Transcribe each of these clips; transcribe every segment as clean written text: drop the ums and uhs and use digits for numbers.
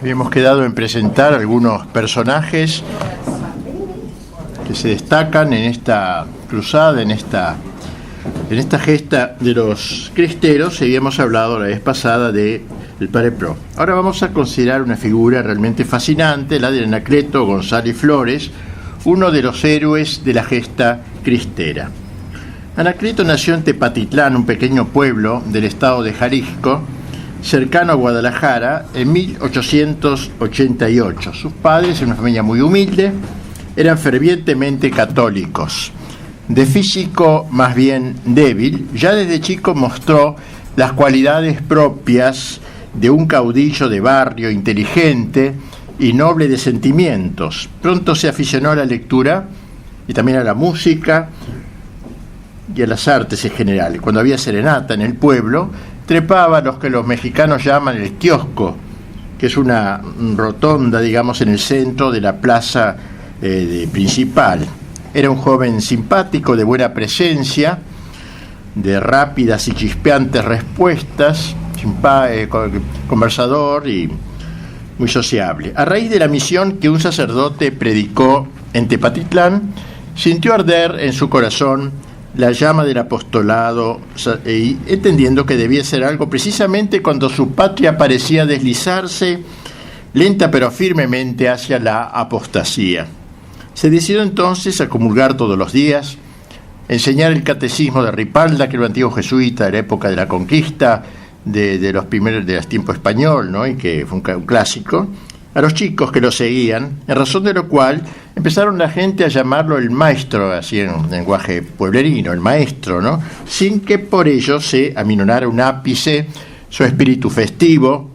Habíamos quedado en presentar algunos personajes que se destacan en esta cruzada, en esta gesta de los cristeros. Habíamos hablado la vez pasada del Padre Pro. Ahora vamos a considerar una figura realmente fascinante, la de Anacleto González Flores, uno de los héroes de la gesta cristera. Anacleto nació en Tepatitlán, un pequeño pueblo del estado de Jalisco, cercano a Guadalajara, en 1888. Sus padres, en una familia muy humilde, eran fervientemente católicos. De físico más bien débil, ya desde chico mostró las cualidades propias de un caudillo de barrio inteligente y noble de sentimientos. Pronto se aficionó a la lectura y también a la música y a las artes en general. Cuando había serenata en el pueblo, trepaba lo que los mexicanos llaman el kiosco, que es una rotonda, digamos, en el centro de la plaza principal. Era un joven simpático, de buena presencia, de rápidas y chispeantes respuestas, conversador y muy sociable. A raíz de la misión que un sacerdote predicó en Tepatitlán, sintió arder en su corazón la llama del apostolado, y entendiendo que debía ser algo precisamente cuando su patria parecía deslizarse lenta pero firmemente hacia la apostasía. Se decidió entonces a comulgar todos los días, enseñar el catecismo de Ripalda, que era un antiguo jesuita de la época de la conquista, de los primeros del tiempo español, ¿no? Y que fue un clásico, a los chicos que lo seguían, en razón de lo cual empezaron la gente a llamarlo el maestro, así en lenguaje pueblerino, el maestro, ¿no? Sin que por ello se aminorara un ápice su espíritu festivo,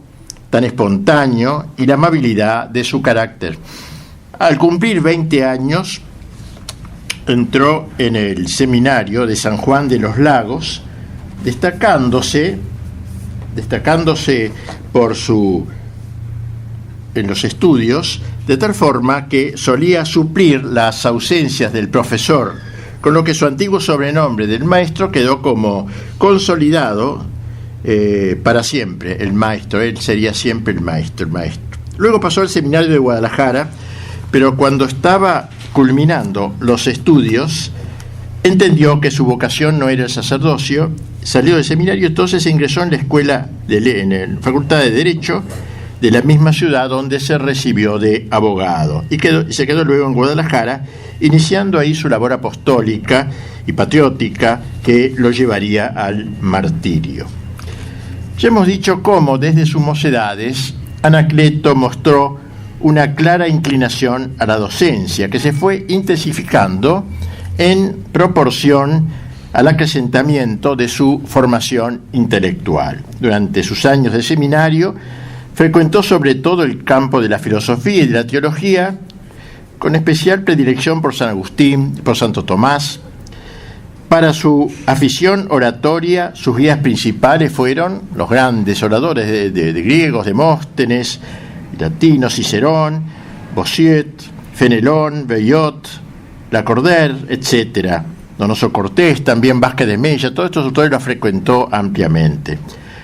tan espontáneo, y la amabilidad de su carácter. Al cumplir 20 años, entró en el seminario de San Juan de los Lagos, destacándose en los estudios, de tal forma que solía suplir las ausencias del profesor, con lo que su antiguo sobrenombre del maestro quedó como consolidado para siempre. El maestro, él sería siempre el maestro. Luego pasó al seminario de Guadalajara, pero cuando estaba culminando los estudios, entendió que su vocación no era el sacerdocio, salió del seminario, entonces ingresó en la escuela, en la Facultad de Derecho, de la misma ciudad donde se recibió de abogado, y se quedó luego en Guadalajara, iniciando ahí su labor apostólica y patriótica que lo llevaría al martirio. Ya hemos dicho cómo desde sus mocedades Anacleto mostró una clara inclinación a la docencia, que se fue intensificando en proporción al acrecentamiento de su formación intelectual. Durante sus años de seminario frecuentó sobre todo el campo de la filosofía y de la teología, con especial predilección por San Agustín, por Santo Tomás. Para su afición oratoria, sus guías principales fueron los grandes oradores de griegos, Demóstenes, latino, Cicerón, Bossuet, Fenelón, Veuillot, Lacordaire, etc. Donoso Cortés, también Vázquez de Mella, todos estos autores los frecuentó ampliamente.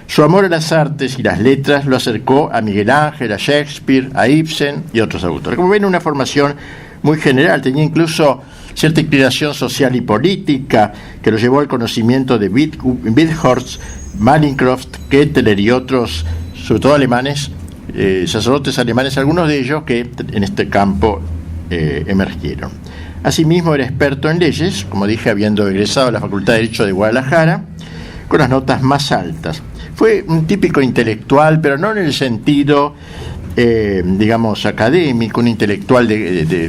Su amor a las artes y las letras lo acercó a Miguel Ángel, a Shakespeare, a Ibsen y otros autores. Como ven, una formación muy general, tenía incluso cierta inclinación social y política que lo llevó al conocimiento de Windthorst, Malincroft, Ketteler y otros, sobre todo alemanes, sacerdotes alemanes, algunos de ellos que en este campo emergieron. Asimismo, era experto en leyes, como dije, habiendo egresado a la Facultad de Derecho de Guadalajara, con las notas más altas. Fue un típico intelectual, pero no en el sentido, digamos, académico, un intelectual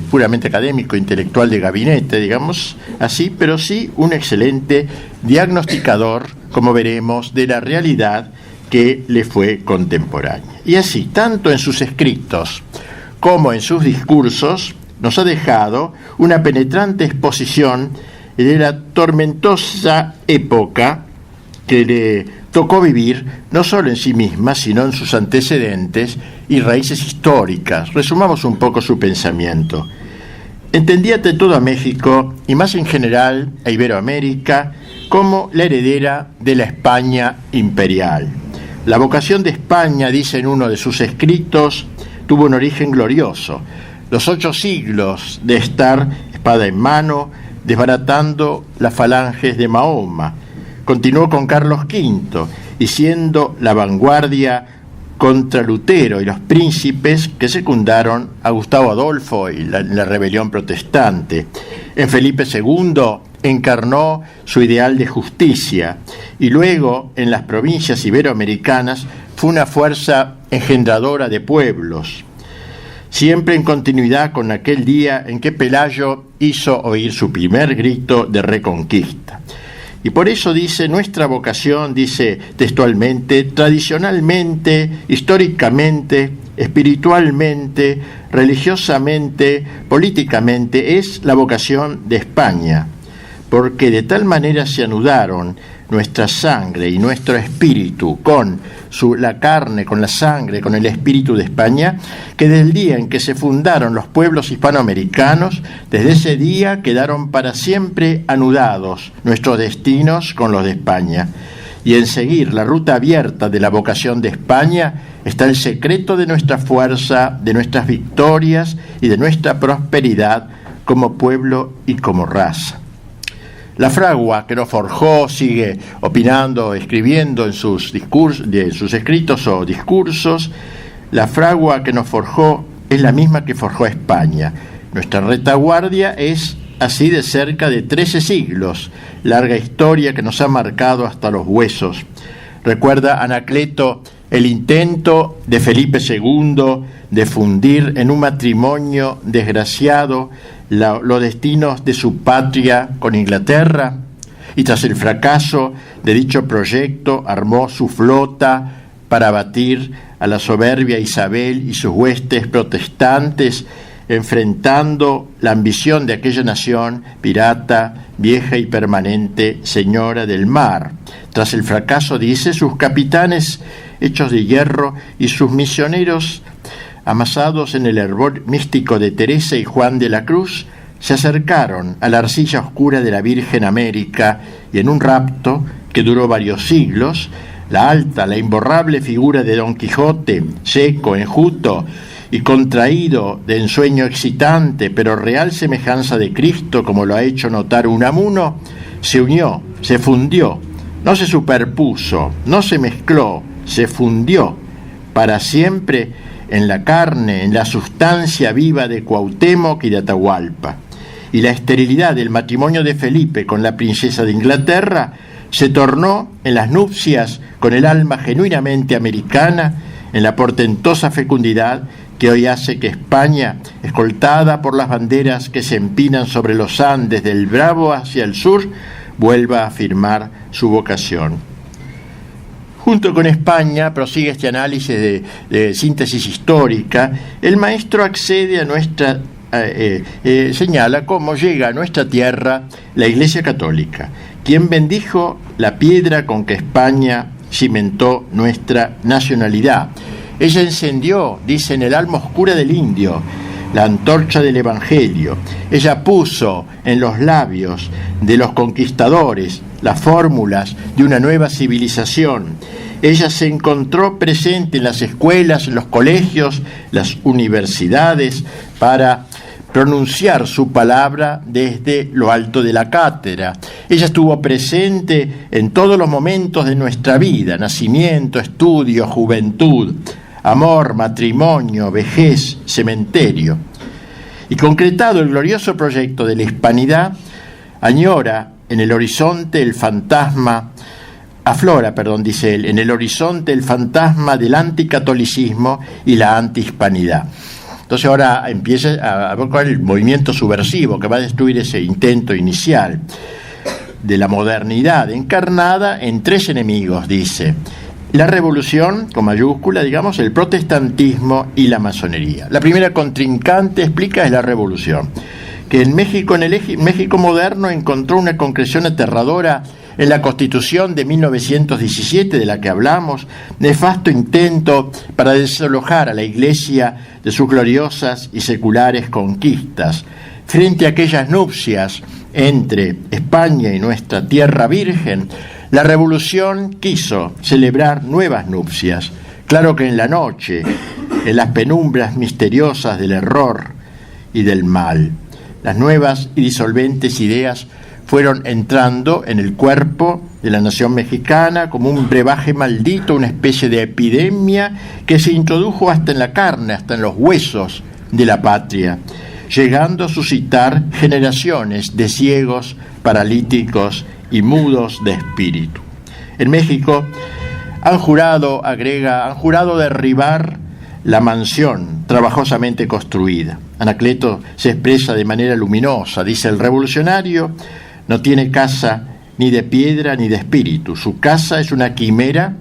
puramente académico, intelectual de gabinete, digamos así, pero sí un excelente diagnosticador, como veremos, de la realidad que le fue contemporánea. Y así, tanto en sus escritos como en sus discursos, nos ha dejado una penetrante exposición de la tormentosa época que le tocó vivir, no solo en sí misma, sino en sus antecedentes y raíces históricas. Resumamos un poco su pensamiento. Entendía ante todo a México, y más en general a Iberoamérica, como la heredera de la España imperial. La vocación de España, dice en uno de sus escritos, tuvo un origen glorioso. Los 8 siglos de estar espada en mano, desbaratando las falanges de Mahoma. Continuó con Carlos V y siendo la vanguardia contra Lutero y los príncipes que secundaron a Gustavo Adolfo y la rebelión protestante. En Felipe II encarnó su ideal de justicia y luego en las provincias iberoamericanas fue una fuerza engendradora de pueblos, siempre en continuidad con aquel día en que Pelayo hizo oír su primer grito de reconquista. Y por eso dice, nuestra vocación, dice textualmente, tradicionalmente, históricamente, espiritualmente, religiosamente, políticamente, es la vocación de España, porque de tal manera se anudaron nuestra sangre y nuestro espíritu con la carne, con la sangre, con el espíritu de España, que desde el día en que se fundaron los pueblos hispanoamericanos, desde ese día quedaron para siempre anudados nuestros destinos con los de España. Y en seguir la ruta abierta de la vocación de España está el secreto de nuestra fuerza, de nuestras victorias y de nuestra prosperidad como pueblo y como raza. La fragua que nos forjó, sigue opinando, escribiendo en sus escritos o discursos, la fragua que nos forjó es la misma que forjó a España. Nuestra retaguardia es así de cerca de 13 siglos, larga historia que nos ha marcado hasta los huesos. Recuerda Anacleto el intento de Felipe II de fundir en un matrimonio desgraciado los destinos de su patria con Inglaterra, y tras el fracaso de dicho proyecto armó su flota para abatir a la soberbia Isabel y sus huestes protestantes, enfrentando la ambición de aquella nación pirata, vieja y permanente, señora del mar. Tras el fracaso, dice, sus capitanes hechos de hierro y sus misioneros amasados en el hervor místico de Teresa y Juan de la Cruz, se acercaron a la arcilla oscura de la Virgen América y en un rapto que duró varios siglos, la alta, la imborrable figura de Don Quijote, seco, enjuto y contraído de ensueño excitante, pero real semejanza de Cristo, como lo ha hecho notar Unamuno, se unió, se fundió, no se superpuso, no se mezcló, se fundió para siempre en la carne, en la sustancia viva de Cuauhtémoc y de Atahualpa. Y la esterilidad del matrimonio de Felipe con la princesa de Inglaterra se tornó en las nupcias con el alma genuinamente americana, en la portentosa fecundidad que hoy hace que España, escoltada por las banderas que se empinan sobre los Andes del Bravo hacia el sur, vuelva a afirmar su vocación. Junto con España, prosigue este análisis de síntesis histórica, el maestro accede a nuestra, señala cómo llega a nuestra tierra la Iglesia Católica, quien bendijo la piedra con que España cimentó nuestra nacionalidad. Ella encendió, dice, en el alma oscura del indio, la antorcha del Evangelio. Ella puso en los labios de los conquistadores las fórmulas de una nueva civilización. Ella se encontró presente en las escuelas, en los colegios, las universidades, para pronunciar su palabra desde lo alto de la cátedra. Ella estuvo presente en todos los momentos de nuestra vida: nacimiento, estudio, juventud, amor, matrimonio, vejez, cementerio. Y concretado el glorioso proyecto de la hispanidad, añora en el horizonte el fantasma, aflora, dice él, en el horizonte el fantasma del anticatolicismo y la antihispanidad. Entonces ahora empieza a ver el movimiento subversivo que va a destruir ese intento inicial de la modernidad encarnada en 3 enemigos, dice: la revolución, con mayúscula, digamos, el protestantismo y la masonería. La primera contrincante, explica, es la revolución, que en el México moderno encontró una concreción aterradora en la Constitución de 1917, de la que hablamos, nefasto intento para desalojar a la Iglesia de sus gloriosas y seculares conquistas. Frente a aquellas nupcias entre España y nuestra tierra virgen, La revolución quiso celebrar nuevas nupcias. Claro que en la noche, en las penumbras misteriosas del error y del mal, las nuevas y disolventes ideas fueron entrando en el cuerpo de la nación mexicana como un brebaje maldito, una especie de epidemia que se introdujo hasta en la carne, hasta en los huesos de la patria, llegando a suscitar generaciones de ciegos, paralíticos y mudos de espíritu. En México han jurado, agrega, han jurado derribar la mansión trabajosamente construida. Anacleto se expresa de manera luminosa, dice: el revolucionario no tiene casa ni de piedra ni de espíritu. Su casa es una quimera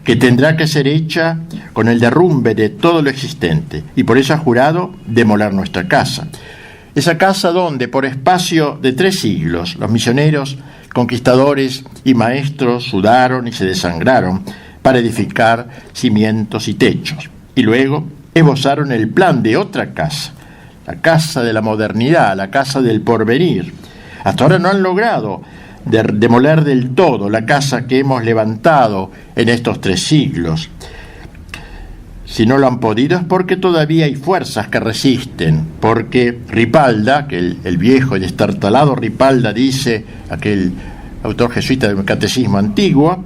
que tendrá que ser hecha con el derrumbe de todo lo existente, y por eso ha jurado demoler nuestra casa. Esa casa donde, por espacio de 3 siglos, los misioneros, conquistadores y maestros sudaron y se desangraron para edificar cimientos y techos, y luego esbozaron el plan de otra casa, la casa de la modernidad, la casa del porvenir. Hasta ahora no han logrado demoler del todo la casa que hemos levantado en estos 3 siglos. Si no lo han podido es porque todavía hay fuerzas que resisten, porque Ripalda, que el viejo y destartalado Ripalda dice, aquel autor jesuita del Catecismo Antiguo,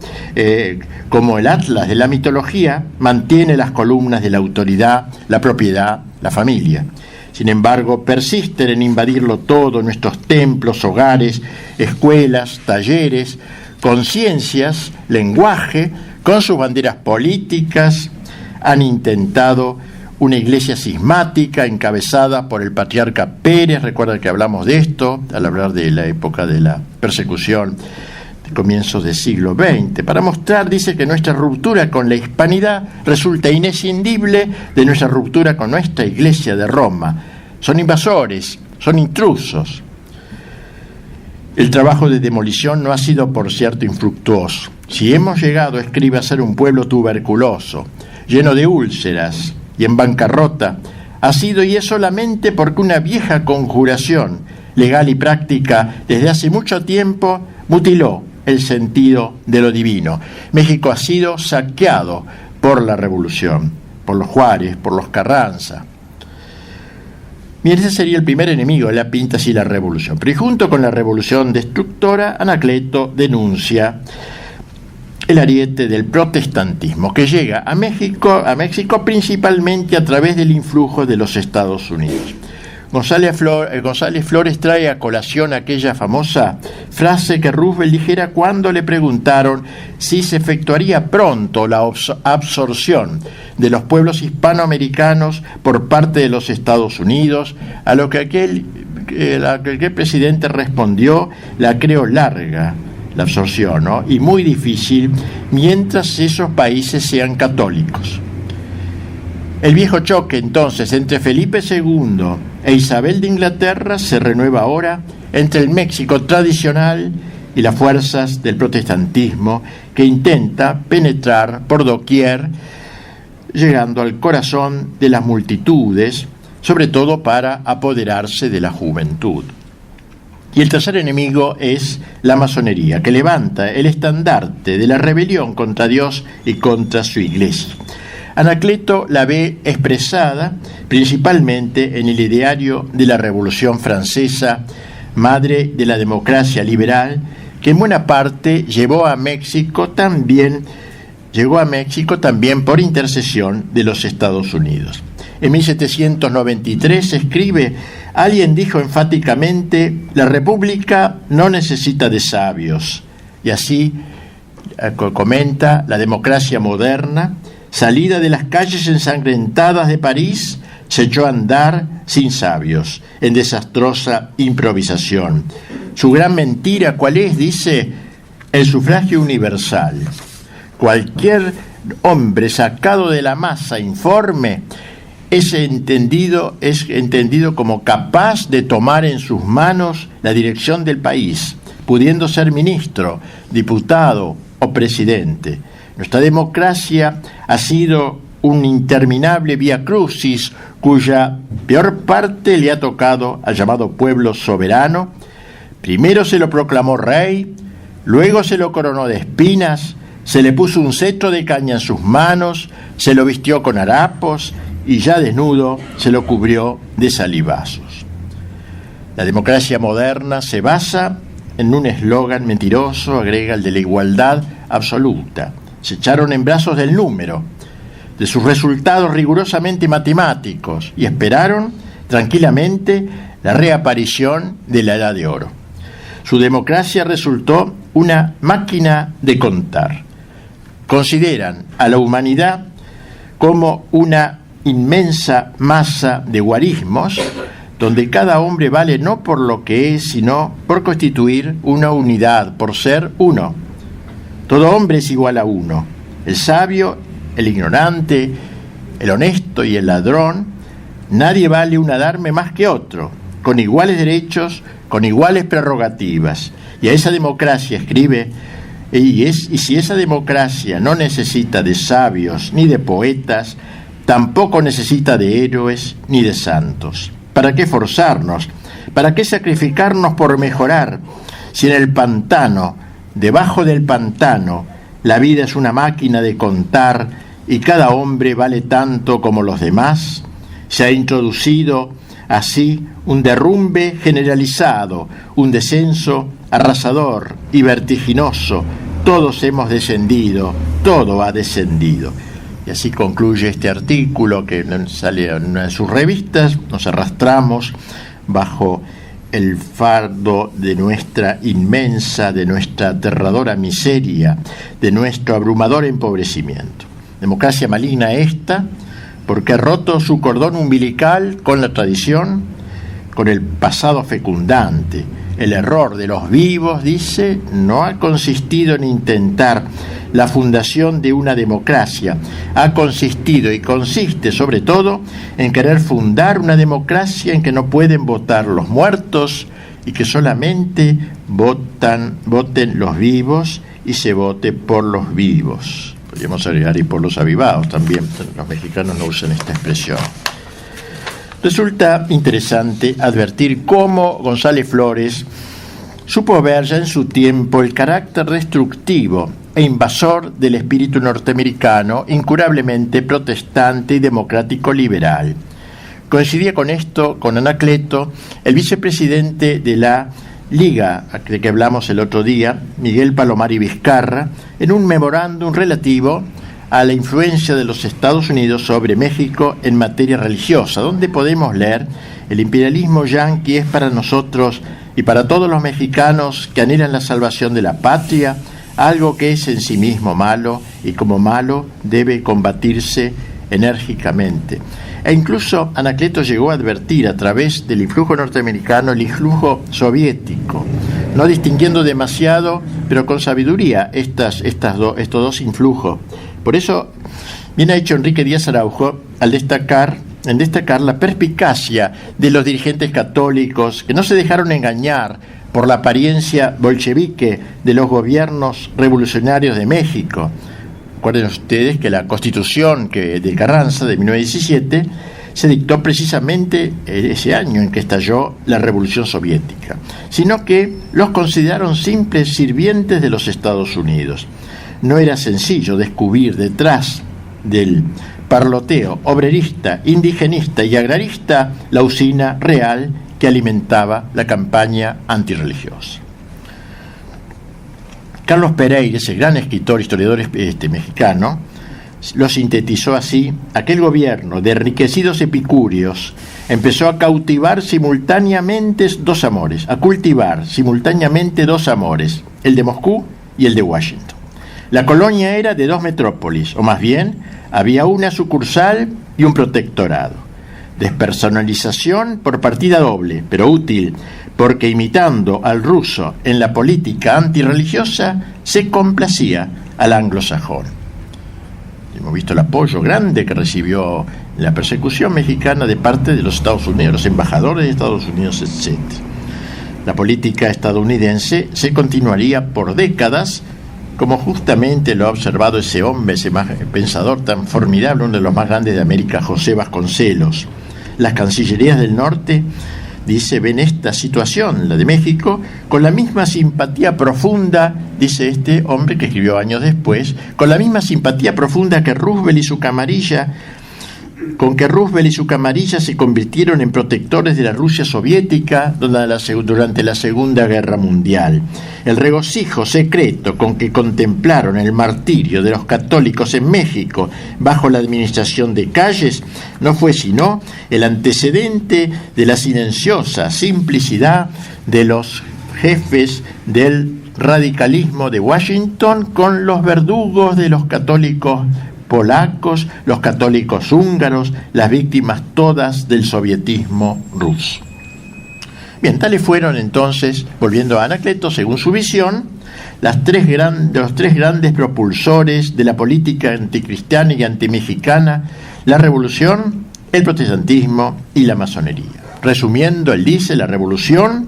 como el atlas de la mitología, mantiene las columnas de la autoridad, la propiedad, la familia. Sin embargo, persisten en invadirlo todo, nuestros templos, hogares, escuelas, talleres, conciencias, lenguaje, con sus banderas políticas. Han intentado una iglesia cismática encabezada por el patriarca Pérez. Recuerden que hablamos de esto al hablar de la época de la persecución de comienzos del siglo XX, para mostrar, dice, que nuestra ruptura con la hispanidad resulta inescindible de nuestra ruptura con nuestra iglesia de Roma. Son invasores, son intrusos. El trabajo de demolición no ha sido, por cierto, infructuoso. Si hemos llegado, escribe, a ser un pueblo tuberculoso, lleno de úlceras y en bancarrota, ha sido y es solamente porque una vieja conjuración legal y práctica desde hace mucho tiempo mutiló el sentido de lo divino. México ha sido saqueado por la revolución, por los Juárez, por los Carranza. Bien, ese sería el primer enemigo de la pinta, sí, la revolución. Pero y junto con la revolución destructora, Anacleto denuncia el ariete del protestantismo que llega a México principalmente a través del influjo de los Estados Unidos. González Flores trae a colación aquella famosa frase que Roosevelt dijera cuando le preguntaron si se efectuaría pronto la absorción de los pueblos hispanoamericanos por parte de los Estados Unidos, a lo que aquel presidente respondió: la creo larga, la absorción, ¿no? Y muy difícil mientras esos países sean católicos. El viejo choque entonces entre Felipe II e Isabel de Inglaterra se renueva ahora entre el México tradicional y las fuerzas del protestantismo, que intenta penetrar por doquier, llegando al corazón de las multitudes, sobre todo para apoderarse de la juventud. Y el tercer enemigo es la masonería, que levanta el estandarte de la rebelión contra Dios y contra su iglesia. Anacleto la ve expresada principalmente en el ideario de la Revolución Francesa, madre de la democracia liberal, que en buena parte llegó a México también por intercesión de los Estados Unidos. En 1793 escribe: alguien dijo enfáticamente, la República no necesita de sabios. Y así comenta: la democracia moderna, salida de las calles ensangrentadas de París, se echó a andar sin sabios, en desastrosa improvisación. Su gran mentira, ¿cuál es? Dice: el sufragio universal. Cualquier hombre sacado de la masa informe es entendido como capaz de tomar en sus manos la dirección del país, pudiendo ser ministro, diputado o presidente. Nuestra democracia ha sido un interminable vía crucis cuya peor parte le ha tocado al llamado pueblo soberano. Primero se lo proclamó rey, Luego se lo coronó de espinas, se le puso un cetro de caña en sus manos, se lo vistió con harapos y ya desnudo se lo cubrió de salivazos. La democracia moderna se basa en un eslogan mentiroso, agrega el de la igualdad absoluta. Se echaron en brazos del número, de sus resultados rigurosamente matemáticos, y esperaron tranquilamente la reaparición de la Edad de Oro. Su democracia resultó una máquina de contar. Consideran a la humanidad como una inmensa masa de guarismos, donde cada hombre vale no por lo que es, sino por constituir una unidad, por ser uno. Todo hombre es igual a uno. El sabio, el ignorante, el honesto y el ladrón. Nadie vale un adarme más que otro, con iguales derechos, con iguales prerrogativas. Y a esa democracia escribe, y si esa democracia no necesita de sabios ni de poetas, tampoco necesita de héroes ni de santos. ¿Para qué forzarnos? ¿Para qué sacrificarnos por mejorar? Si en el pantano, debajo del pantano, la vida es una máquina de contar y cada hombre vale tanto como los demás, se ha introducido así un derrumbe generalizado, un descenso arrasador y vertiginoso. Todos hemos descendido, todo ha descendido. Y así concluye este artículo que sale en una de sus revistas. Nos arrastramos bajo el fardo de nuestra inmensa, de nuestra aterradora miseria, de nuestro abrumador empobrecimiento. Democracia maligna esta, porque ha roto su cordón umbilical con la tradición, con el pasado fecundante. El error de los vivos, dice, no ha consistido en intentar la fundación de una democracia, ha consistido y consiste sobre todo en querer fundar una democracia en que no pueden votar los muertos y que solamente voten los vivos y se vote por los vivos. Podríamos agregar y por los avivados también, los mexicanos no usan esta expresión. Resulta interesante advertir cómo González Flores supo ver ya en su tiempo el carácter destructivo e invasor del espíritu norteamericano, incurablemente protestante y democrático liberal. Coincidía con esto, con Anacleto, el vicepresidente de la Liga, de que hablamos el otro día, Miguel Palomari Vizcarra, en un memorándum relativo a la influencia de los Estados Unidos sobre México en materia religiosa, donde podemos leer: el imperialismo yanqui es para nosotros y para todos los mexicanos que anhelan la salvación de la patria algo que es en sí mismo malo y como malo debe combatirse enérgicamente. E incluso Anacleto llegó a advertir a través del influjo norteamericano el influjo soviético, no distinguiendo demasiado, pero con sabiduría estos dos influjos. Por eso, bien ha hecho Enrique Díaz Araujo al destacar la perspicacia de los dirigentes católicos que no se dejaron engañar por la apariencia bolchevique de los gobiernos revolucionarios de México. Recuerden ustedes que la Constitución de Carranza de 1917 se dictó precisamente ese año en que estalló la Revolución Soviética, sino que los consideraron simples sirvientes de los Estados Unidos. No era sencillo descubrir detrás del parloteo obrerista, indigenista y agrarista la usina real que alimentaba la campaña antirreligiosa. Carlos Pereira, ese gran escritor, historiador mexicano, lo sintetizó así: aquel gobierno de enriquecidos epicúreos empezó a cultivar simultáneamente dos amores, el de Moscú y el de Washington. La colonia era de dos metrópolis, o más bien, había una sucursal y un protectorado. Despersonalización por partida doble, pero útil, porque imitando al ruso en la política antirreligiosa, se complacía al anglosajón. Hemos visto el apoyo grande que recibió en la persecución mexicana de parte de los Estados Unidos, los embajadores de Estados Unidos, etc. La política estadounidense se continuaría por décadas, como justamente lo ha observado ese hombre, ese pensador tan formidable, uno de los más grandes de América, José Vasconcelos. Las cancillerías del norte dice, ven esta situación, la de México, con la misma simpatía profunda, dice este hombre que escribió años después, con la misma simpatía profunda que Roosevelt y su camarilla, con que Roosevelt y su camarilla se convirtieron en protectores de la Rusia soviética durante la Segunda Guerra Mundial. El regocijo secreto con que contemplaron el martirio de los católicos en México bajo la administración de Calles no fue sino el antecedente de la silenciosa simplicidad de los jefes del radicalismo de Washington con los verdugos de los católicos polacos, los católicos húngaros, las víctimas todas del sovietismo ruso. Bien, tales fueron entonces, volviendo a Anacleto, según su visión, los tres grandes propulsores de la política anticristiana y antimexicana: la revolución, el protestantismo y la masonería. Resumiendo, él dice, la revolución,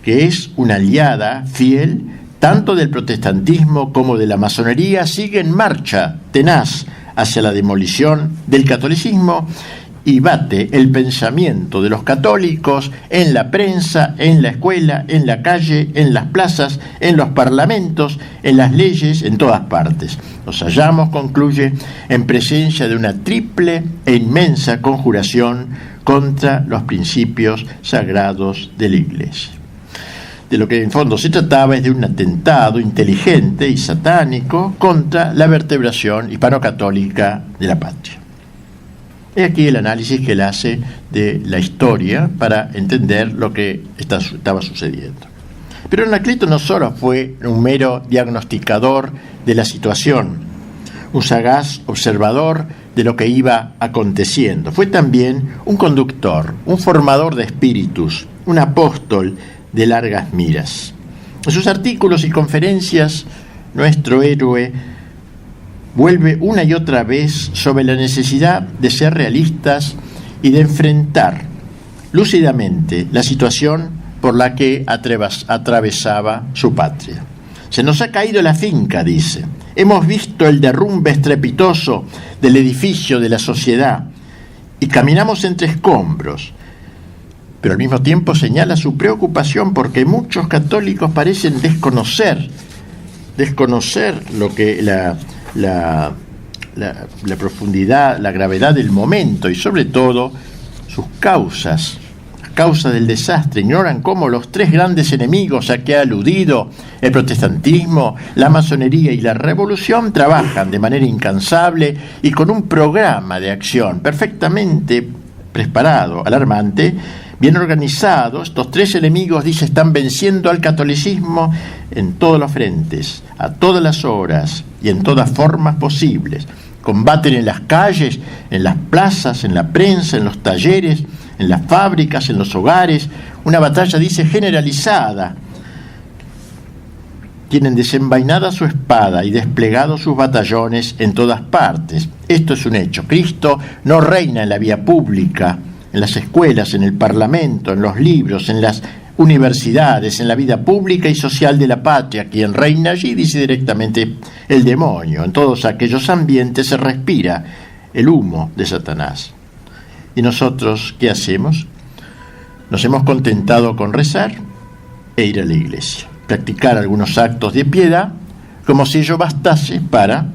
que es una aliada fiel tanto del protestantismo como de la masonería, sigue en marcha tenaz hacia la demolición del catolicismo y bate el pensamiento de los católicos en la prensa, en la escuela, en la calle, en las plazas, en los parlamentos, en las leyes, en todas partes. Nos hallamos, concluye, en presencia de una triple e inmensa conjuración contra los principios sagrados de la Iglesia. De lo que en fondo se trataba es de un atentado inteligente y satánico contra la vertebración hispano-católica de la patria. He aquí el análisis que él hace de la historia para entender lo que estaba sucediendo. Pero Anacleto no solo fue un mero diagnosticador de la situación, un sagaz observador de lo que iba aconteciendo, fue también un conductor, un formador de espíritus, un apóstol de largas miras. En sus artículos y conferencias, nuestro héroe vuelve una y otra vez sobre la necesidad de ser realistas y de enfrentar lúcidamente la situación por la que atravesaba su patria. Se nos ha caído la finca, dice. Hemos visto el derrumbe estrepitoso del edificio de la sociedad y caminamos entre escombros. Pero al mismo tiempo señala su preocupación porque muchos católicos parecen desconocer lo que la profundidad, la gravedad del momento y sobre todo sus causas del desastre. Ignoran cómo los tres grandes enemigos a que ha aludido, el protestantismo, la masonería y la revolución, trabajan de manera incansable y con un programa de acción perfectamente preparado, alarmante, bien organizado. Estos tres enemigos, dice, están venciendo al catolicismo en todos los frentes, a todas las horas y en todas formas posibles. Combaten en las calles, en las plazas, en la prensa, en los talleres, en las fábricas, en los hogares. Una batalla, dice, generalizada. Tienen desenvainada su espada y desplegados sus batallones en todas partes. Esto es un hecho. Cristo no reina en la vía pública, en las escuelas, en el parlamento, en los libros, en las universidades, en la vida pública y social de la patria. Quien reina allí, dice directamente, el demonio. En todos aquellos ambientes se respira el humo de Satanás. ¿Y nosotros qué hacemos? Nos hemos contentado con rezar e ir a la iglesia, practicar algunos actos de piedad, como si ello bastase para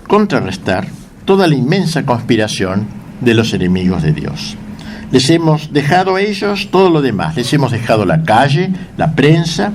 contrarrestar toda la inmensa conspiración de los enemigos de Dios. Les hemos dejado a ellos todo lo demás. Les hemos dejado la calle, la prensa,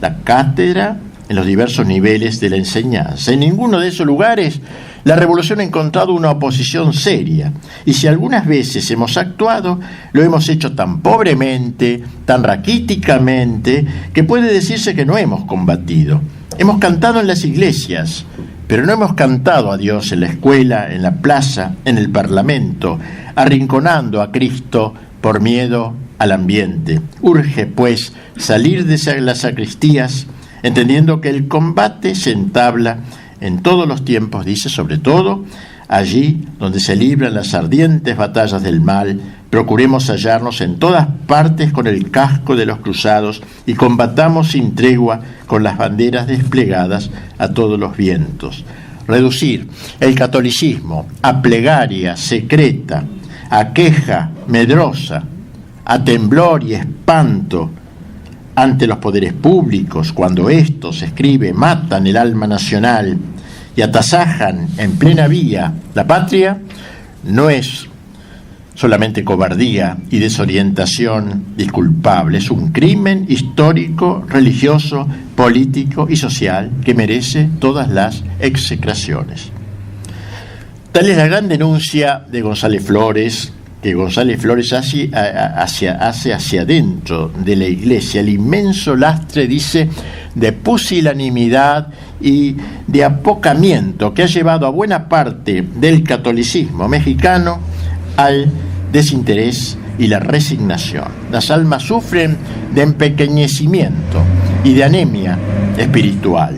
la cátedra, en los diversos niveles de la enseñanza. En ninguno de esos lugares la revolución ha encontrado una oposición seria. Y si algunas veces hemos actuado, lo hemos hecho tan pobremente, tan raquíticamente, que puede decirse que no hemos combatido. Hemos cantado en las iglesias, pero no hemos cantado a Dios en la escuela, en la plaza, en el parlamento, arrinconando a Cristo por miedo al ambiente. Urge, pues, salir de las sacristías, entendiendo que el combate se entabla en todos los tiempos, dice, sobre todo allí donde se libran las ardientes batallas del mal. Procuremos hallarnos en todas partes con el casco de los cruzados y combatamos sin tregua con las banderas desplegadas a todos los vientos. Reducir el catolicismo a plegaria secreta, a queja medrosa, a temblor y espanto ante los poderes públicos, cuando estos, escribe, matan el alma nacional y atasajan en plena vía la patria, no es solamente cobardía y desorientación disculpable, es un crimen histórico, religioso, político y social que merece todas las execraciones. Tal es la gran denuncia de González Flores, que González Flores hace hacia adentro de la Iglesia el inmenso lastre, dice, de pusilanimidad y de apocamiento que ha llevado a buena parte del catolicismo mexicano al desinterés y la resignación. Las almas sufren de empequeñecimiento y de anemia espiritual.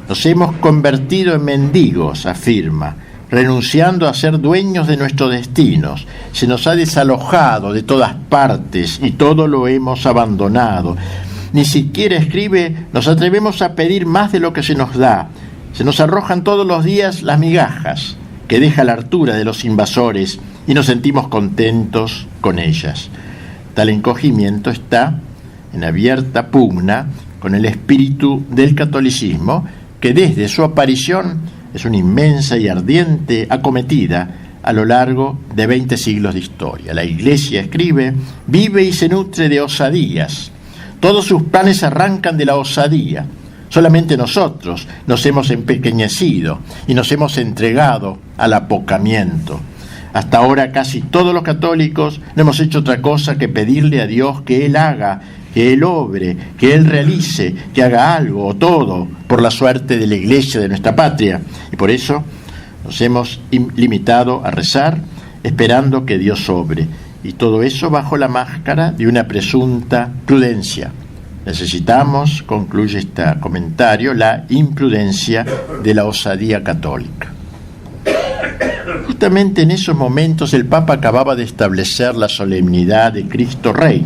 Nos hemos convertido en mendigos, afirma, renunciando a ser dueños de nuestros destinos. Se nos ha desalojado de todas partes y todo lo hemos abandonado. Ni siquiera, escribe, nos atrevemos a pedir más de lo que se nos da. Se nos arrojan todos los días las migajas que deja la hartura de los invasores y nos sentimos contentos con ellas. Tal encogimiento está en abierta pugna con el espíritu del catolicismo, que desde su aparición es una inmensa y ardiente acometida a lo largo de 20 siglos de historia. La Iglesia, escribe, vive y se nutre de osadías. Todos sus planes arrancan de la osadía. Solamente nosotros nos hemos empequeñecido y nos hemos entregado al apocamiento. Hasta ahora casi todos los católicos no hemos hecho otra cosa que pedirle a Dios que Él haga, que Él obre, que Él realice, que haga algo o todo por la suerte de la Iglesia de nuestra patria. Y por eso nos hemos limitado a rezar esperando que Dios obre. Y todo eso bajo la máscara de una presunta prudencia. Necesitamos, concluye este comentario, la imprudencia de la osadía católica. Justamente en esos momentos el Papa acababa de establecer la solemnidad de Cristo Rey.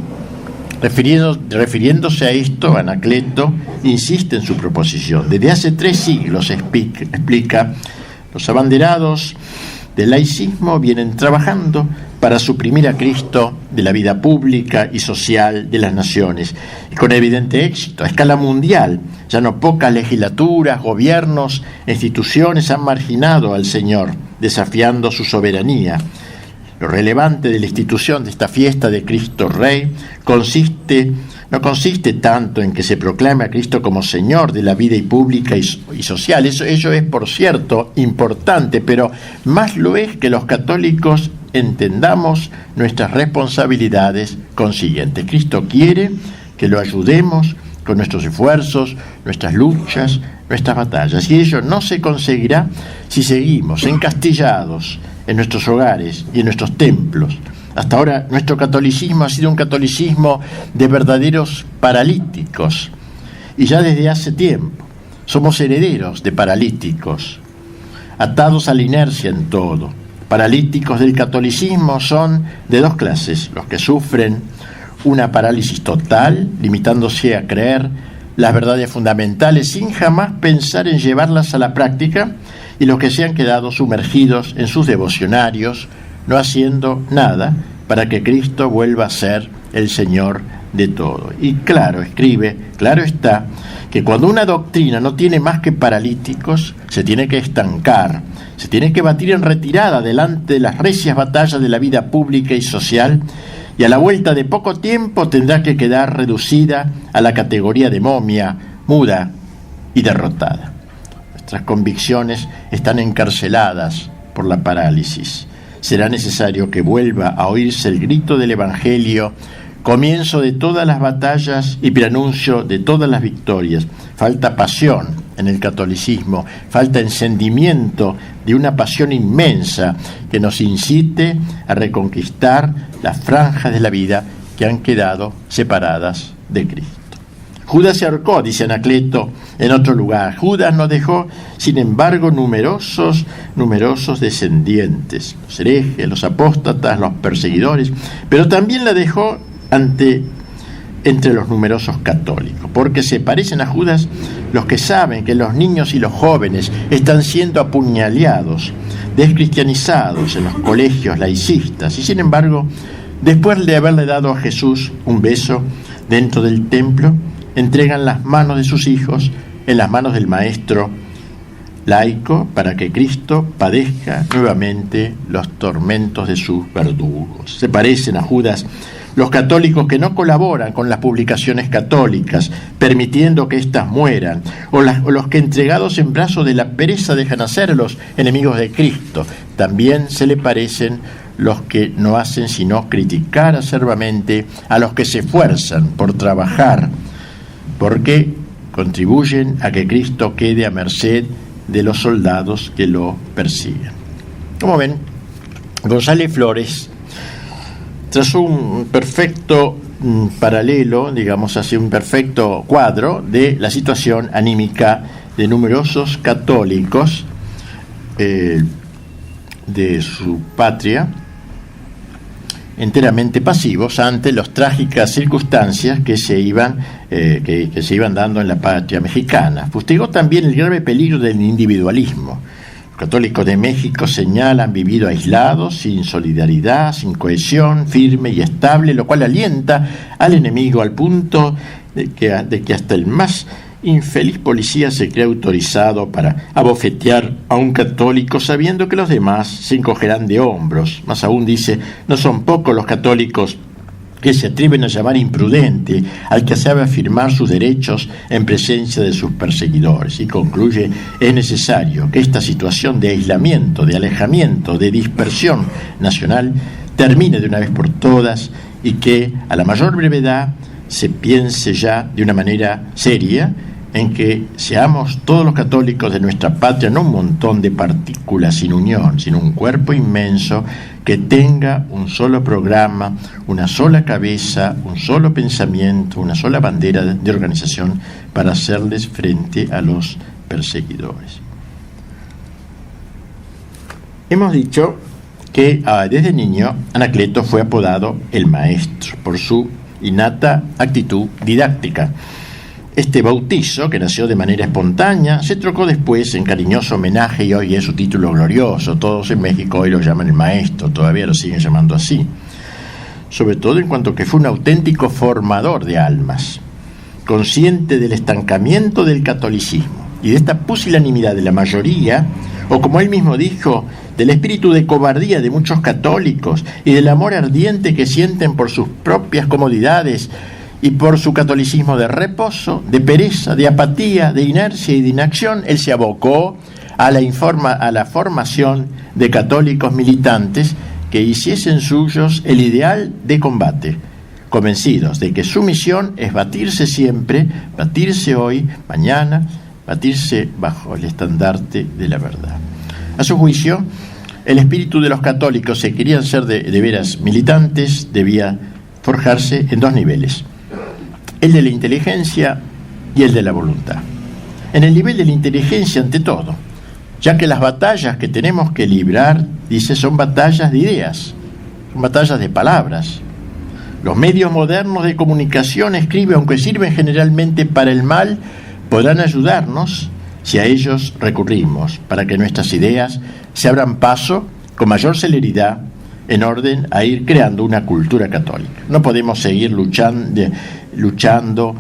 Refiriéndose a esto, Anacleto insiste en su proposición. Desde hace 3 siglos, explica, los abanderados del laicismo vienen trabajando para suprimir a Cristo de la vida pública y social de las naciones, y con evidente éxito. A escala mundial, ya no pocas legislaturas, gobiernos e instituciones han marginado al Señor, desafiando su soberanía. Lo relevante de la institución de esta fiesta de Cristo Rey no consiste tanto en que se proclame a Cristo como Señor de la vida pública y social. Ello es, por cierto, importante, pero más lo es que los católicos entendamos nuestras responsabilidades consiguientes. Cristo quiere que lo ayudemos con nuestros esfuerzos, nuestras luchas, nuestras batallas. Y ello no se conseguirá si seguimos encastillados en nuestros hogares y en nuestros templos. Hasta ahora nuestro catolicismo ha sido un catolicismo de verdaderos paralíticos, y ya desde hace tiempo somos herederos de paralíticos, atados a la inercia en todo. Paralíticos del catolicismo son de 2 clases: los que sufren una parálisis total, limitándose a creer las verdades fundamentales sin jamás pensar en llevarlas a la práctica, y los que se han quedado sumergidos en sus devocionarios, no haciendo nada para que Cristo vuelva a ser el Señor de todo. Y claro, escribe, claro está, que cuando una doctrina no tiene más que paralíticos, se tiene que estancar, se tiene que batir en retirada delante de las recias batallas de la vida pública y social, y a la vuelta de poco tiempo tendrá que quedar reducida a la categoría de momia, muda y derrotada. Nuestras convicciones están encarceladas por la parálisis. Será necesario que vuelva a oírse el grito del Evangelio, comienzo de todas las batallas y preanuncio de todas las victorias. Falta pasión en el catolicismo, falta encendimiento de una pasión inmensa que nos incite a reconquistar las franjas de la vida que han quedado separadas de Cristo. Judas se ahorcó, dice Anacleto en otro lugar. Judas nos dejó, sin embargo, numerosos descendientes, los herejes, los apóstatas, los perseguidores, pero también la dejó entre los numerosos católicos, porque se parecen a Judas los que saben que los niños y los jóvenes están siendo apuñaleados, descristianizados en los colegios laicistas, y sin embargo Después de haberle dado a Jesús un beso dentro del templo, entregan las manos de sus hijos en las manos del maestro laico para que Cristo padezca nuevamente los tormentos de sus verdugos. Se parecen a Judas los católicos que no colaboran con las publicaciones católicas, permitiendo que éstas mueran, o los que entregados en brazos de la pereza dejan hacer a los enemigos de Cristo. También se le parecen los que no hacen sino criticar acerbamente a los que se esfuerzan por trabajar, porque contribuyen a que Cristo quede a merced de los soldados que lo persiguen. Como ven, González Flores trazó un perfecto paralelo, digamos así, un perfecto cuadro de la situación anímica de numerosos católicos de su patria, enteramente pasivos ante las trágicas circunstancias que se iban dando en la patria mexicana. Fustigó también el grave peligro del individualismo. Los católicos de México señalan vivido aislados, sin solidaridad, sin cohesión firme y estable, lo cual alienta al enemigo al punto de que hasta el más infeliz policía se cree autorizado para abofetear a un católico sabiendo que los demás se encogerán de hombros. Más aún dice, no son pocos los católicos que se atreven a llamar imprudente al que sabe afirmar sus derechos en presencia de sus perseguidores. Y concluye, es necesario que esta situación de aislamiento, de alejamiento, de dispersión nacional termine de una vez por todas y que a la mayor brevedad se piense ya de una manera seria en que seamos todos los católicos de nuestra patria no un montón de partículas sin unión, sino un cuerpo inmenso que tenga un solo programa, una sola cabeza, un solo pensamiento, una sola bandera de organización para hacerles frente a los perseguidores. Hemos dicho que desde niño Anacleto fue apodado el maestro por su innata actitud didáctica. Este bautizo, que nació de manera espontánea, se trocó después en cariñoso homenaje y hoy es su título glorioso. Todos en México hoy lo llaman el maestro, todavía lo siguen llamando así. Sobre todo en cuanto que fue un auténtico formador de almas, consciente del estancamiento del catolicismo y de esta pusilanimidad de la mayoría, o como él mismo dijo, del espíritu de cobardía de muchos católicos y del amor ardiente que sienten por sus propias comodidades y por su catolicismo de reposo, de pereza, de apatía, de inercia y de inacción. Él se abocó a la formación de católicos militantes que hiciesen suyos el ideal de combate, convencidos de que su misión es batirse siempre, batirse hoy, mañana, batirse bajo el estandarte de la verdad. A su juicio, el espíritu de los católicos, si querían ser de veras militantes, debía forjarse en dos niveles: el de la inteligencia y el de la voluntad. En el nivel de la inteligencia ante todo, ya que las batallas que tenemos que librar, dice, son batallas de ideas, son batallas de palabras. Los medios modernos de comunicación, escribe, aunque sirven generalmente para el mal, podrán ayudarnos si a ellos recurrimos, para que nuestras ideas se abran paso con mayor celeridad en orden a ir creando una cultura católica. No podemos seguir luchando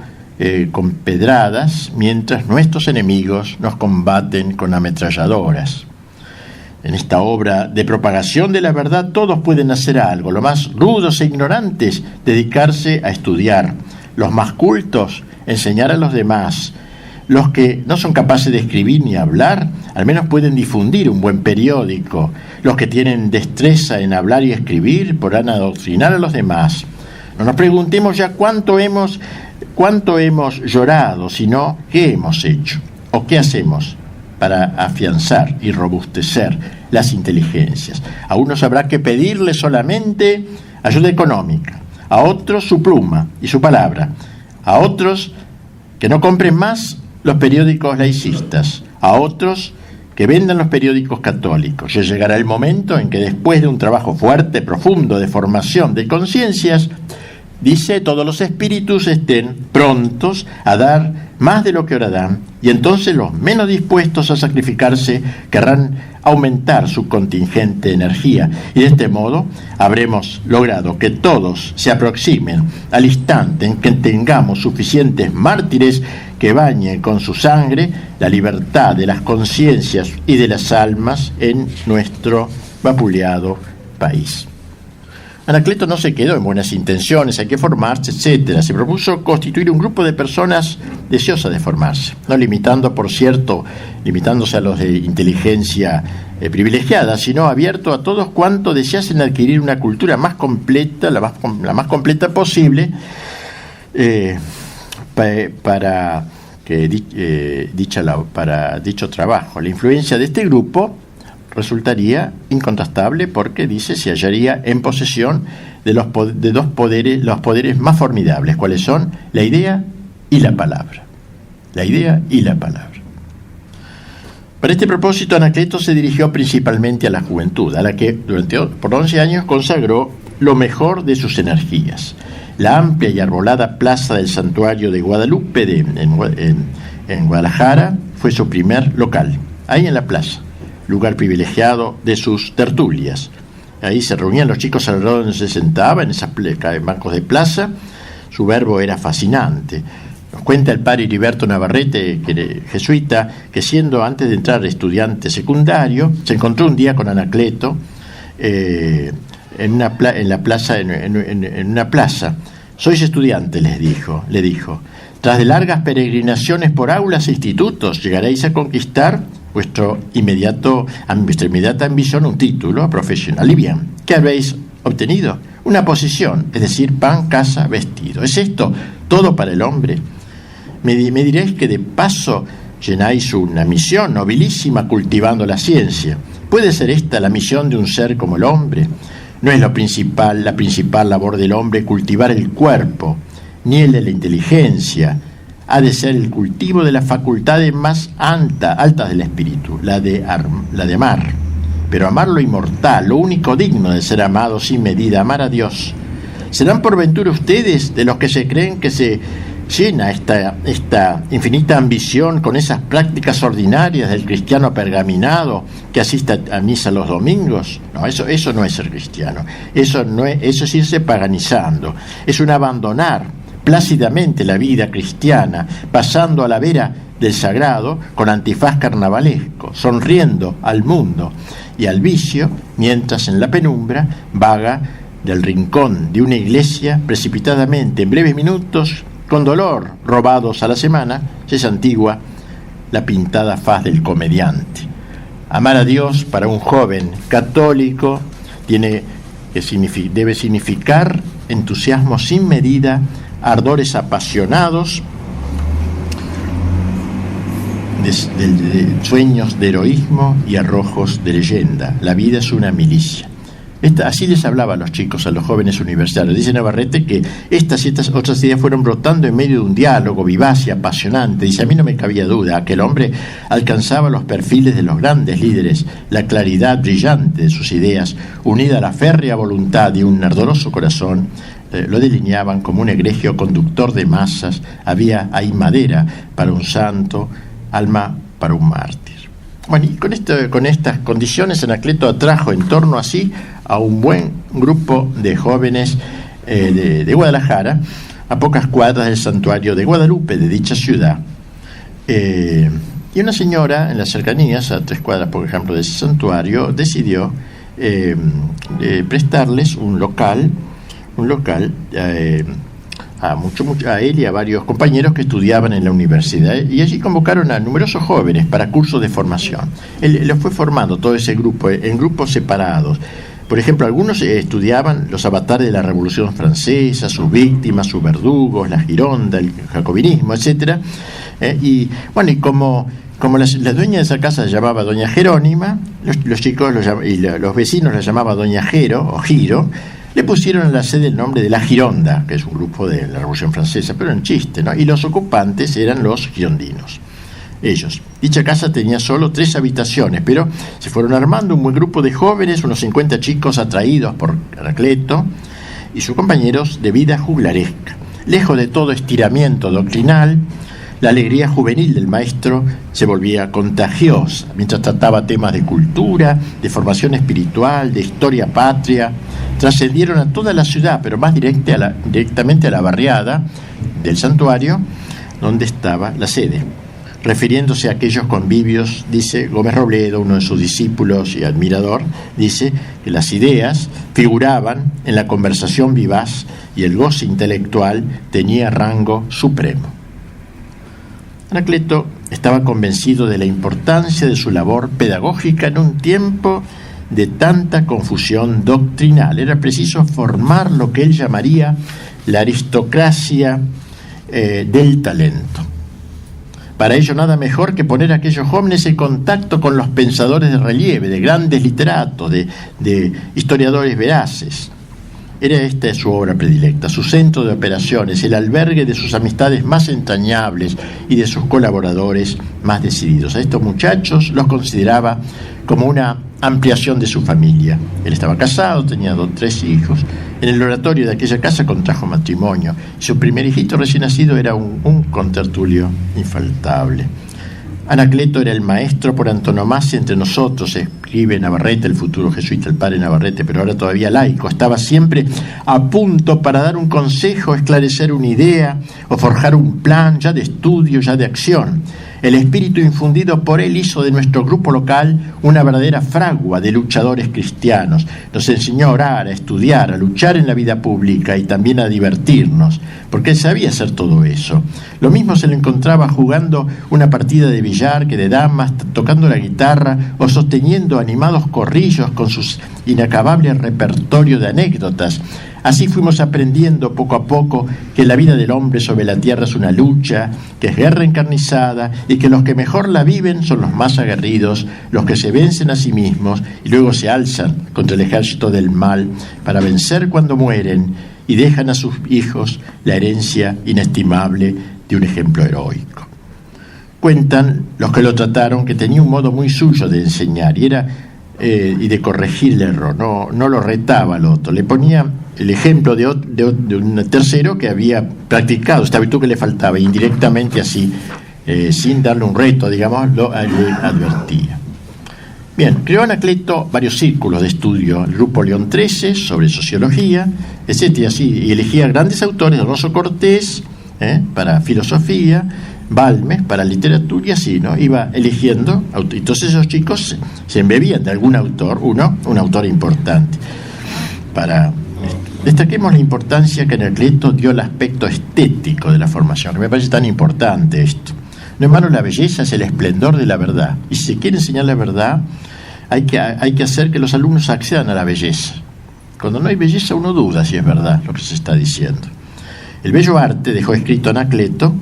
con pedradas mientras nuestros enemigos nos combaten con ametralladoras. En esta obra de propagación de la verdad todos pueden hacer algo. Los más rudos e ignorantes, dedicarse a estudiar. Los más cultos, enseñar a los demás. Los que no son capaces de escribir ni hablar, al menos pueden difundir un buen periódico. Los que tienen destreza en hablar y escribir podrán adoctrinar a los demás. No nos preguntemos ya cuánto hemos llorado, sino qué hemos hecho o qué hacemos para afianzar y robustecer las inteligencias. A unos habrá que pedirle solamente ayuda económica, a otros su pluma y su palabra, a otros que no compren más los periódicos laicistas, a otros que vendan los periódicos católicos. Ya llegará el momento en que después de un trabajo fuerte, profundo, de formación de conciencias, dice, todos los espíritus estén prontos a dar más de lo que ahora dan, y entonces los menos dispuestos a sacrificarse querrán aumentar su contingente de energía, y de este modo habremos logrado que todos se aproximen al instante en que tengamos suficientes mártires que bañen con su sangre la libertad de las conciencias y de las almas en nuestro vapuleado país. Anacleto no se quedó en buenas intenciones, hay que formarse, etc. Se propuso constituir un grupo de personas deseosas de formarse, no limitándose a los de inteligencia privilegiada, sino abierto a todos cuantos deseasen adquirir una cultura más completa, la más completa posible, para dicho trabajo. La influencia de este grupo resultaría incontrastable porque, dice, se hallaría en posesión de los poderes más formidables, ¿cuáles son? La idea y la palabra. La idea y la palabra. Para este propósito, Anacleto se dirigió principalmente a la juventud, a la que por 11 años consagró lo mejor de sus energías. La amplia y arbolada plaza del santuario de Guadalupe en Guadalajara fue su primer local, ahí en la plaza, lugar privilegiado de sus tertulias. Ahí se reunían los chicos alrededor donde se sentaba, en bancos de plaza. Su verbo era fascinante. Nos cuenta el padre Heriberto Navarrete, jesuita, que siendo antes de entrar estudiante secundario, se encontró un día con Anacleto en una plaza. «Sois estudiante», le dijo. «Tras de largas peregrinaciones por aulas e institutos, llegaréis a conquistar vuestra inmediata ambición, un título profesional. Y bien, ¿qué habéis obtenido? Una posición, es decir, pan, casa, vestido. ¿Es esto todo para el hombre? Me diréis que de paso llenáis una misión nobilísima cultivando la ciencia. ¿Puede ser esta la misión de un ser como el hombre? No es la principal labor del hombre cultivar el cuerpo, ni el de la inteligencia. Ha de ser el cultivo de las facultades más altas del espíritu, la de amar. Pero amar lo inmortal, lo único digno de ser amado sin medida, amar a Dios. ¿Serán por ventura ustedes de los que se creen que se llena esta infinita ambición con esas prácticas ordinarias del cristiano pergaminado que asiste a misa los domingos? No, eso no es ser cristiano. Eso es irse paganizando. Es un abandonar plácidamente la vida cristiana, pasando a la vera del sagrado con antifaz carnavalesco, sonriendo al mundo y al vicio, mientras en la penumbra vaga del rincón de una iglesia precipitadamente, en breves minutos, con dolor robados a la semana, se santigua la pintada faz del comediante. Amar a Dios para un joven católico debe significar entusiasmo sin medida, ardores apasionados, de sueños de heroísmo y arrojos de leyenda. La vida es una milicia. Así les hablaba a los chicos, a los jóvenes universitarios. Dice Navarrete que estas y otras ideas fueron brotando en medio de un diálogo vivaz y apasionante. Dice, a mí no me cabía duda que el hombre alcanzaba los perfiles de los grandes líderes, la claridad brillante de sus ideas, unida a la férrea voluntad de un ardoroso corazón, lo delineaban como un egregio conductor de masas. Había ahí madera para un santo, alma para un mártir. Bueno, y con estas condiciones Anacleto atrajo en torno a sí a un buen grupo de jóvenes de Guadalajara, a pocas cuadras del santuario de Guadalupe, de dicha ciudad. Y una señora en las cercanías, a 3 cuadras, por ejemplo, de ese santuario, decidió prestarles un local a él y a varios compañeros que estudiaban en la universidad, y allí convocaron a numerosos jóvenes para cursos de formación. Él los fue formando, todo ese grupo, en grupos separados. Por ejemplo, algunos estudiaban los avatares de la Revolución Francesa, sus víctimas, sus verdugos, la Gironda, el jacobinismo, etc. Y como la dueña de esa casa se llamaba Doña Jerónima, los chicos y los vecinos la llamaban Doña Jero o Giro, le pusieron a la sede el nombre de la Gironda, que es un grupo de la Revolución Francesa, pero en chiste, ¿no? Y los ocupantes eran los girondinos. Ellos. Dicha casa tenía solo 3 habitaciones, pero se fueron armando un buen grupo de jóvenes, unos 50 chicos atraídos por Anacleto y sus compañeros de vida juglaresca. Lejos de todo estiramiento doctrinal, La alegría juvenil del maestro se volvía contagiosa mientras trataba temas de cultura, de formación espiritual, de historia patria. Trascendieron a toda la ciudad, pero más directamente a la barriada del santuario donde estaba la sede. Refiriéndose a aquellos convivios, dice Gómez Robledo, uno de sus discípulos y admirador, dice que las ideas figuraban en la conversación vivaz y el goce intelectual tenía rango supremo. Anacleto estaba convencido de la importancia de su labor pedagógica en un tiempo de tanta confusión doctrinal. Era preciso formar lo que él llamaría la aristocracia del talento. Para ello nada mejor que poner a aquellos jóvenes en contacto con los pensadores de relieve, de grandes literatos, de historiadores veraces. Era esta su obra predilecta, su centro de operaciones, el albergue de sus amistades más entrañables y de sus colaboradores más decididos. A estos muchachos los consideraba como una ampliación de su familia. Él estaba casado, tenía 3 hijos. En el oratorio de aquella casa contrajo matrimonio. Su primer hijito recién nacido era un contertulio infaltable. Anacleto era el maestro por antonomasia entre nosotros, escribe Navarrete, el futuro jesuita, el padre Navarrete, pero ahora todavía laico. Estaba siempre a punto para dar un consejo, esclarecer una idea o forjar un plan, ya de estudio, ya de acción. El espíritu infundido por él hizo de nuestro grupo local una verdadera fragua de luchadores cristianos. Nos enseñó a orar, a estudiar, a luchar en la vida pública y también a divertirnos, porque él sabía hacer todo eso. Lo mismo se le encontraba jugando una partida de billar que de damas, tocando la guitarra o sosteniendo animados corrillos con sus inacabables repertorio de anécdotas. Así fuimos aprendiendo poco a poco que la vida del hombre sobre la tierra es una lucha, que es guerra encarnizada y que los que mejor la viven son los más aguerridos, los que se vencen a sí mismos y luego se alzan contra el ejército del mal para vencer cuando mueren y dejan a sus hijos la herencia inestimable de un ejemplo heroico. Cuentan los que lo trataron que tenía un modo muy suyo de enseñar y de corregir el error, no lo retaba al otro, le ponía el ejemplo de un tercero que había practicado esta virtud que le faltaba, indirectamente así, sin darle un reto, digamos, le advertía. Bien, creó Anacleto varios círculos de estudio, el grupo León XIII sobre sociología, etcétera, así, y elegía grandes autores, Alonso Cortés para filosofía, Balmes para literatura y así, ¿no? Iba eligiendo, entonces esos chicos se embebían de algún autor, un autor importante. Destaquemos la importancia que Anacleto dio al aspecto estético de la formación, que me parece tan importante esto. No en vano la belleza es el esplendor de la verdad, y si se quiere enseñar la verdad, hay que hacer que los alumnos accedan a la belleza. Cuando no hay belleza uno duda si es verdad lo que se está diciendo. El bello arte, dejó escrito Anacleto,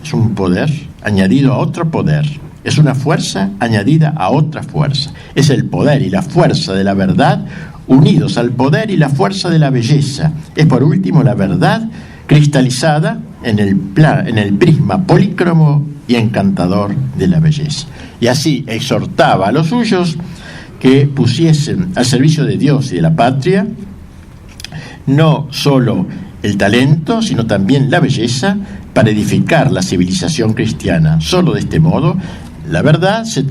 es un poder añadido a otro poder, es una fuerza añadida a otra fuerza, es el poder y la fuerza de la verdad unidos al poder y la fuerza de la belleza, es por último la verdad cristalizada en el prisma polícromo y encantador de la belleza. Y así exhortaba a los suyos que pusiesen al servicio de Dios y de la patria no solo el talento, sino también la belleza, para edificar la civilización cristiana. Solo de este modo la verdad se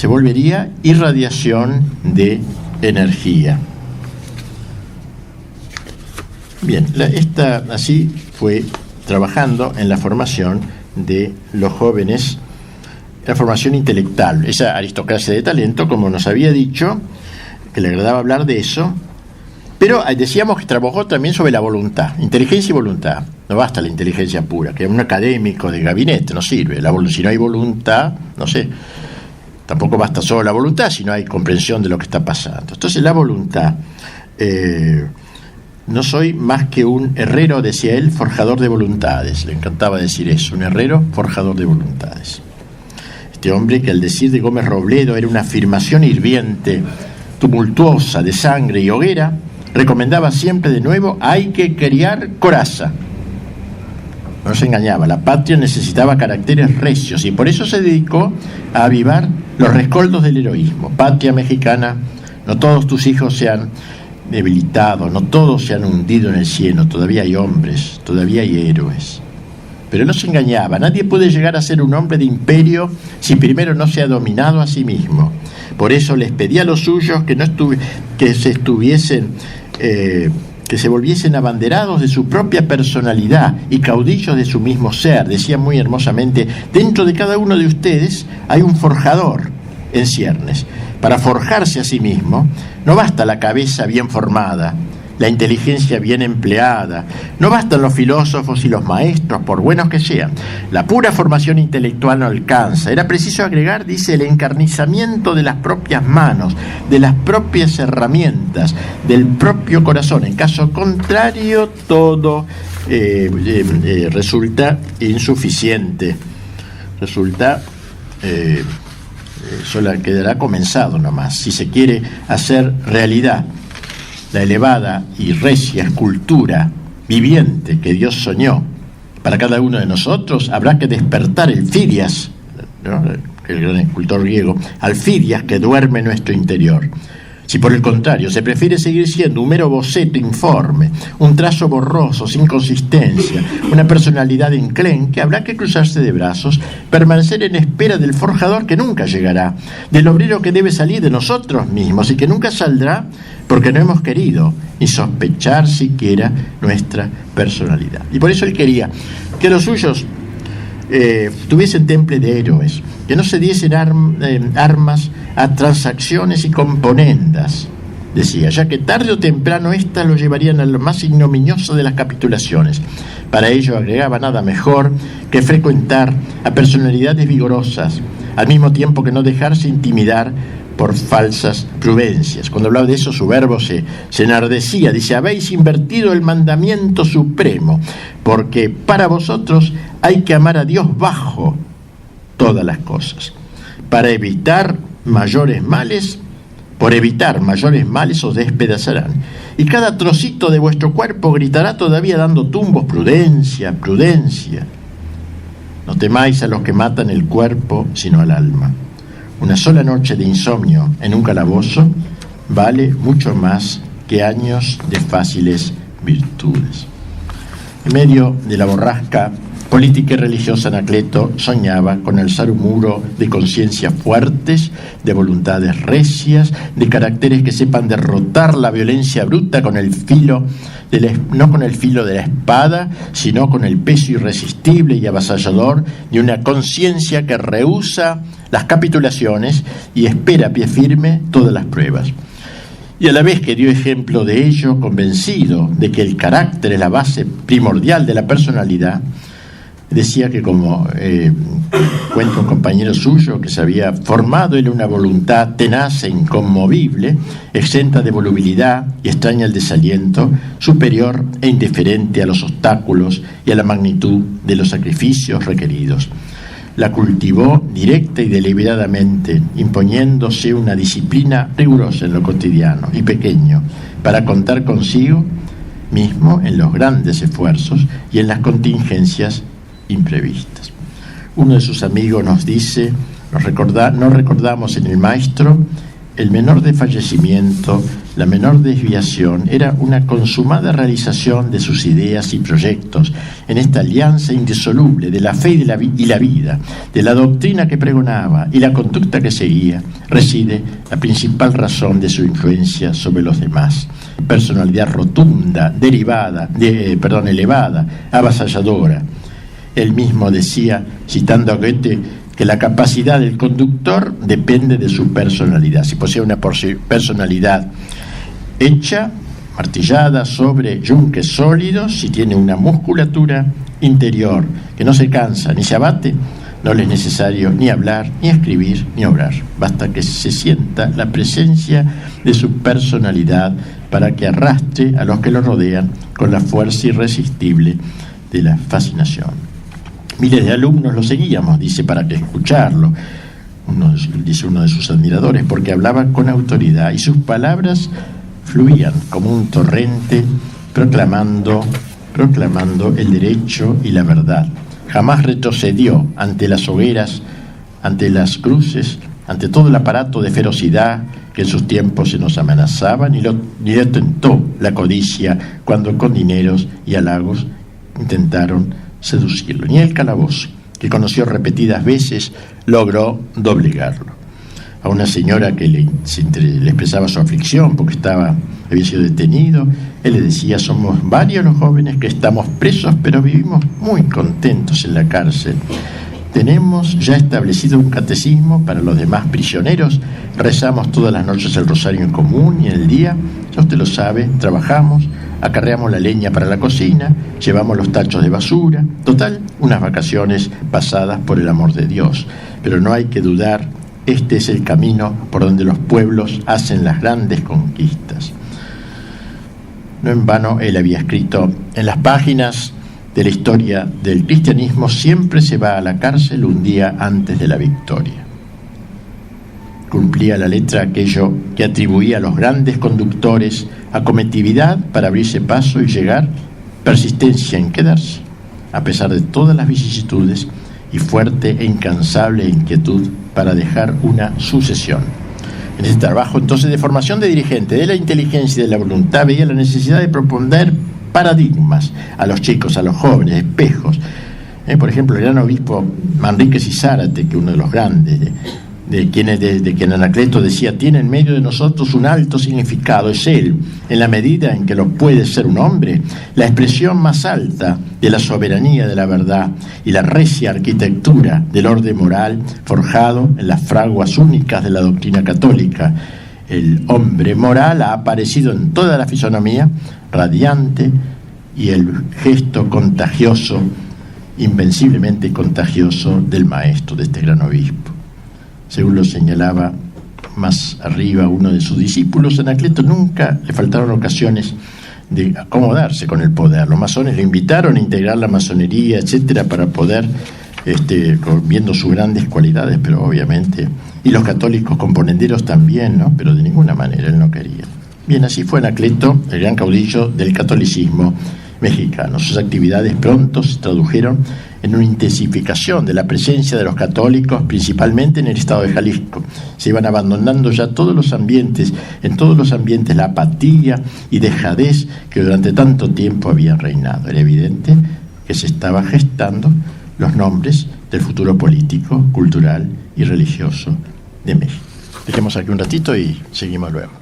volvería irradiación de energía. Bien, así fue trabajando en la formación de los jóvenes, la formación intelectual, esa aristocracia de talento, como nos había dicho, que le agradaba hablar de eso. Pero decíamos que trabajó también sobre la voluntad, inteligencia y voluntad. No basta la inteligencia pura, que un académico de gabinete no sirve. Si no hay voluntad, no sé, tampoco basta solo la voluntad, si no hay comprensión de lo que está pasando. Entonces la voluntad, no soy más que un herrero, decía él, forjador de voluntades. Le encantaba decir eso, un herrero forjador de voluntades. Este hombre que al decir de Gómez Robledo era una afirmación hirviente, tumultuosa, de sangre y hoguera, recomendaba siempre de nuevo: hay que criar coraza. No se engañaba, la patria necesitaba caracteres recios y por eso se dedicó a avivar los rescoldos del heroísmo. Patria mexicana, no todos tus hijos se han debilitado, no todos se han hundido en el cielo, todavía hay hombres, todavía hay héroes. Pero no se engañaba, nadie puede llegar a ser un hombre de imperio si primero no se ha dominado a sí mismo. Por eso les pedía a los suyos que se volviesen abanderados de su propia personalidad y caudillos de su mismo ser. Decía muy hermosamente: dentro de cada uno de ustedes hay un forjador en ciernes. Para forjarse a sí mismo no basta la cabeza bien formada, la inteligencia bien empleada, no bastan los filósofos y los maestros, por buenos que sean. La pura formación intelectual no alcanza. Era preciso agregar, dice, el encarnizamiento de las propias manos, de las propias herramientas, del propio corazón. En caso contrario, todo resulta insuficiente. Solo quedará comenzado nomás. Si se quiere hacer realidad la elevada y recia escultura viviente que Dios soñó para cada uno de nosotros, habrá que despertar el Fidias, ¿no?, el gran escultor griego, al Fidias que duerme en nuestro interior. Si por el contrario se prefiere seguir siendo un mero boceto informe, un trazo borroso, sin consistencia, una personalidad enclenque, habrá que cruzarse de brazos, permanecer en espera del forjador que nunca llegará, del obrero que debe salir de nosotros mismos y que nunca saldrá porque no hemos querido ni sospechar siquiera nuestra personalidad. Y por eso él quería que los suyos tuviesen temple de héroes, que no se diesen armas a transacciones y componendas, decía, ya que tarde o temprano éstas lo llevarían a lo más ignominioso de las capitulaciones. Para ello agregaba nada mejor que frecuentar a personalidades vigorosas, al mismo tiempo que no dejarse intimidar por falsas prudencias. Cuando hablaba de eso, su verbo se enardecía. Dice: habéis invertido el mandamiento supremo, porque para vosotros hay que amar a Dios bajo todas las cosas. Por evitar mayores males os despedazarán. Y cada trocito de vuestro cuerpo gritará todavía dando tumbos: prudencia, prudencia. No temáis a los que matan el cuerpo, sino al alma. Una sola noche de insomnio en un calabozo vale mucho más que años de fáciles virtudes. En medio de la borrasca política y religiosa, Anacleto soñaba con alzar un muro de conciencias fuertes, de voluntades recias, de caracteres que sepan derrotar la violencia bruta con el filo no con el filo de la espada, sino con el peso irresistible y avasallador de una conciencia que rehúsa las capitulaciones y espera a pie firme todas las pruebas. Y a la vez que dio ejemplo de ello, convencido de que el carácter es la base primordial de la personalidad, decía que, como cuenta un compañero suyo, que se había formado en una voluntad tenaz e inconmovible, exenta de volubilidad y extraña el desaliento, superior e indiferente a los obstáculos y a la magnitud de los sacrificios requeridos. La cultivó directa y deliberadamente, imponiéndose una disciplina rigurosa en lo cotidiano y pequeño, para contar consigo mismo en los grandes esfuerzos y en las contingencias imprevistas. Uno de sus amigos nos dice: nos recordamos en el maestro el menor desfallecimiento, la menor desviación, era una consumada realización de sus ideas y proyectos en esta alianza indisoluble de la fe y la vida, de la doctrina que pregonaba y la conducta que seguía, reside la principal razón de su influencia sobre los demás. Personalidad rotunda, elevada, avasalladora. Él mismo decía, citando a Goethe, que la capacidad del conductor depende de su personalidad. Si posee una personalidad hecha, martillada sobre yunques sólidos, si tiene una musculatura interior que no se cansa ni se abate, no le es necesario ni hablar, ni escribir, ni obrar. Basta que se sienta la presencia de su personalidad para que arrastre a los que lo rodean con la fuerza irresistible de la fascinación. Miles de alumnos lo seguíamos, dice, para que escucharlo. Dice uno de sus admiradores, porque hablaba con autoridad y sus palabras fluían como un torrente proclamando el derecho y la verdad. Jamás retrocedió ante las hogueras, ante las cruces, ante todo el aparato de ferocidad que en sus tiempos se nos amenazaba, ni detentó la codicia cuando con dineros y halagos intentaron seducirlo, ni el calabozo, que conoció repetidas veces, logró doblegarlo. A una señora que le expresaba su aflicción porque había sido detenido, él le decía: somos varios los jóvenes que estamos presos, pero vivimos muy contentos en la cárcel. Tenemos ya establecido un catecismo para los demás prisioneros, rezamos todas las noches el rosario en común y en el día, ya usted lo sabe, trabajamos, acarreamos la leña para la cocina, llevamos los tachos de basura, total, unas vacaciones pasadas por el amor de Dios. Pero no hay que dudar, este es el camino por donde los pueblos hacen las grandes conquistas. No en vano él había escrito: en las páginas de la historia del cristianismo siempre se va a la cárcel un día antes de la victoria. Cumplía la letra aquello que atribuía a los grandes conductores: acometividad para abrirse paso y llegar, persistencia en quedarse, a pesar de todas las vicisitudes, y fuerte e incansable inquietud para dejar una sucesión. En ese trabajo entonces de formación de dirigente, de la inteligencia y de la voluntad, veía la necesidad de proponer paradigmas a los chicos, a los jóvenes, espejos. Por ejemplo, el gran obispo Manríquez y Zárate, que uno de los grandes, de quien Anacleto decía: tiene en medio de nosotros un alto significado, es él, en la medida en que lo puede ser un hombre, la expresión más alta de la soberanía de la verdad y la recia arquitectura del orden moral forjado en las fraguas únicas de la doctrina católica. El hombre moral ha aparecido en toda la fisonomía, radiante, y el gesto contagioso, invenciblemente contagioso, del maestro, de este gran obispo. Según lo señalaba más arriba uno de sus discípulos, a Anacleto nunca le faltaron ocasiones de acomodarse con el poder. Los masones le invitaron a integrar la masonería, etcétera, para poder, viendo sus grandes cualidades, pero obviamente, y los católicos componenderos también, ¿no? Pero de ninguna manera él no quería. Bien, así fue Anacleto, el gran caudillo del catolicismo mexicano. Sus actividades pronto se tradujeron en una intensificación de la presencia de los católicos, principalmente en el estado de Jalisco. Se iban abandonando ya en todos los ambientes, la apatía y dejadez que durante tanto tiempo habían reinado. Era evidente que se estaba gestando los nombres del futuro político, cultural y religioso de México. Dejemos aquí un ratito y seguimos luego.